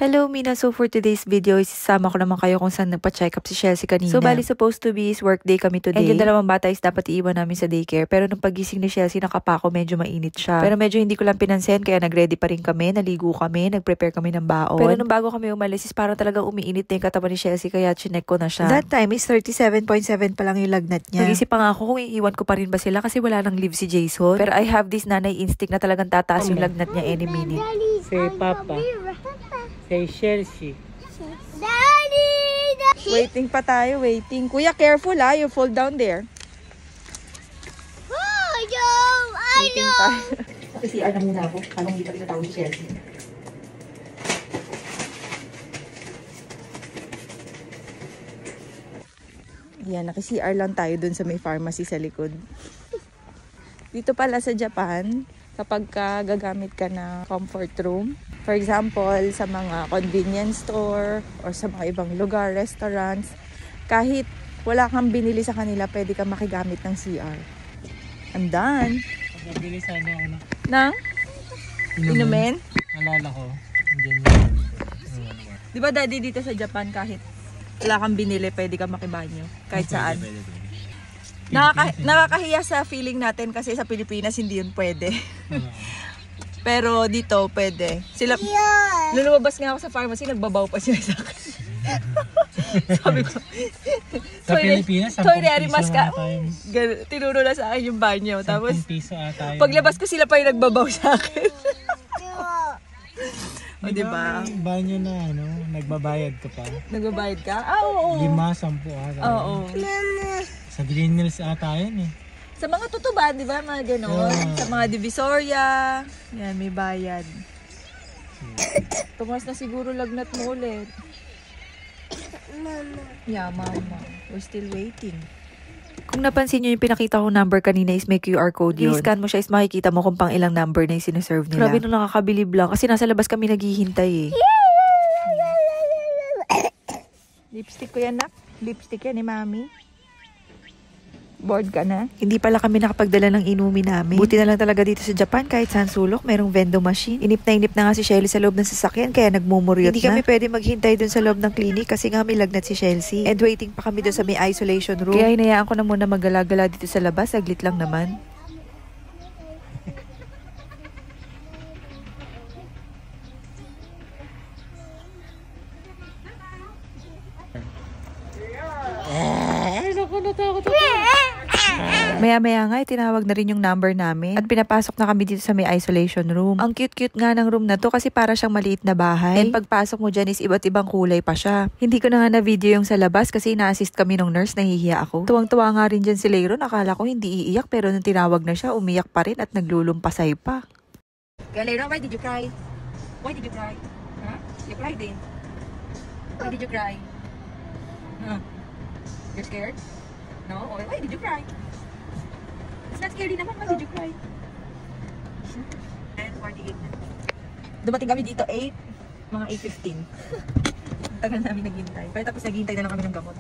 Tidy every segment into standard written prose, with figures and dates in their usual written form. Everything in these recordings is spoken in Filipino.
Hello Mina, so for today's video, isasama ko naman kayo kung saan nagpa-check up si Chelsea kanina. So bali supposed to be is work day kami today. And yung dalawang bata is dapat iiwan namin sa daycare. Pero nung pagising ni Chelsea, nakapako, medyo mainit siya. Pero medyo hindi ko lang pinansin, kaya nag-ready pa rin kami, naligo kami, nag-prepare kami ng baon. Pero nung bago kami umalis is parang talagang umiinit na yung katawan ni Chelsea, kaya chinek ko na siya. That time is 37.7 pa lang yung lagnat niya. Nag-isip pa nga ako kung iiwan ko pa rin ba sila kasi wala nang leave si Jason. Pero I have this nanay instinct na talagang tataas yung lagnat niya any minute. Say Papa. Say Chelsea. Daddy! Waiting pa tayo, waiting. Kuya, careful ha, you fall down there. Oh, no! I know! Kasi CR na muna ako. Anong hindi pa rin natawag si Chelsea. Yan, naki-CR lang tayo dun sa may pharmacy sa likod. Dito pala sa Japan, kapag gagamit ka na comfort room, for example, sa mga convenience store or sa mga ibang lugar, restaurants, kahit wala kang binili sa kanila, pwede kang makigamit ng CR. I'm done. Nabili sana ako na. Nang? Inumin? Alala ko. Di ba daddy dito sa Japan, kahit wala kang binili, pwede kang makibanyo. Kahit saan. Nakakahiya sa feeling natin kasi sa Pilipinas hindi yun pwede. Pero dito pwede. Sila, lumabas nga ako sa pharmacy, nagbabaw pa sila sa akin. Sabi ko, sa Pilipinas, 10 piso ata yun. Tinuro na sa akin yung banyo. Tapos, 10 piso ata yun. paglabas ko sila pa yung nagbabaw sa akin. O, diba? Banyo na, ano, nagbabayad ka pa. Nagbabayad ka? Ah, oo. 5, 10 ata. Oo. Sa Green Hills ata yun eh. Sa mga tutuban, di ba? Mga ganon. Yeah. Sa mga Divisoria. Yan, may bayad. Tumas na siguro lagnat mo ulit. Yeah, mama. We're still waiting. Kung napansin nyo yung pinakita kong number kanina is may QR code yun. I-scan mo siya is makikita mo kung pang ilang number na yung sineserve nila. Grabe nung nakakabilib lang kasi nasa labas kami naghihintay eh. Lipstick ko yan, nak. Lipstick yan ni mami. Bored ka na? Hindi pala kami nakapagdala ng inumin namin. Buti na lang talaga dito sa Japan, kahit saan sulok, merong vending machine. Inip na nga si Shelly sa loob ng sasakyan, kaya nagmumuryot na. Hindi kami pwede maghintay dun sa loob ng clinic kasi nga may lagnat si Chelsea. And waiting pa kami dun sa may isolation room. Kaya hinayaan ko na muna maggala-gala dito sa labas, saglit lang naman. Maya-maya nga, tinawag na rin yung number namin at pinapasok na kami dito sa may isolation room. Ang cute-cute nga ng room na to kasi para siyang maliit na bahay. And pagpasok mo dyan is iba't ibang kulay pa siya. Hindi ko na nga na-video yung sa labas kasi na-assist kami ng nurse, nahihiya ako. Tuwang-tuwa nga rin dyan si Leiron, akala ko hindi iiyak pero nung tinawag na siya, umiyak pa rin at naglulumpasay pa. Kaya Leiron, why did you cry? Why did you cry? Huh? You cried din. Why did you cry? Huh? You're scared? No? Why did you cry? It's not scary naman. Why did you cry? 10:48 na. Dumating kami dito 8, mga 8:15. Tagal namin naghintay. Pero tapos naghintay na lang kami ng gamot.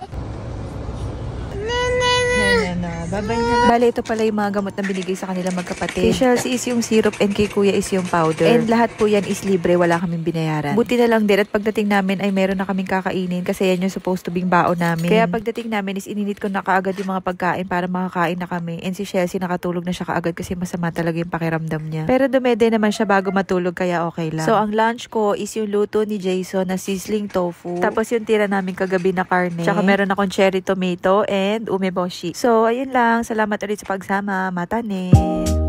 Babay na. Bale, ito pala yung mga gamot na binigay sa kanila magkapatid. Kay Chelsea is yung syrup and kay Kuya is yung powder. And lahat po yan is libre, wala kaming binayaran. Buti na lang din at pagdating namin ay meron na kaming kakainin kasi yan yung supposed to be baon namin. Kaya pagdating namin is ininit ko na kaagad yung mga pagkain para makakain na kami. And si Chelsea nakatulog na siya kaagad kasi masama talaga yung pakiramdam niya. Pero dumede naman siya bago matulog kaya okay lang. So ang lunch ko is yung luto ni Jason na sizzling tofu. Tapos yung tira namin kagabi na karne. Tsaka meron akong cherry tomato and umeboshi. So ayun lang. Salamat ulit sa pagsama. Matanin!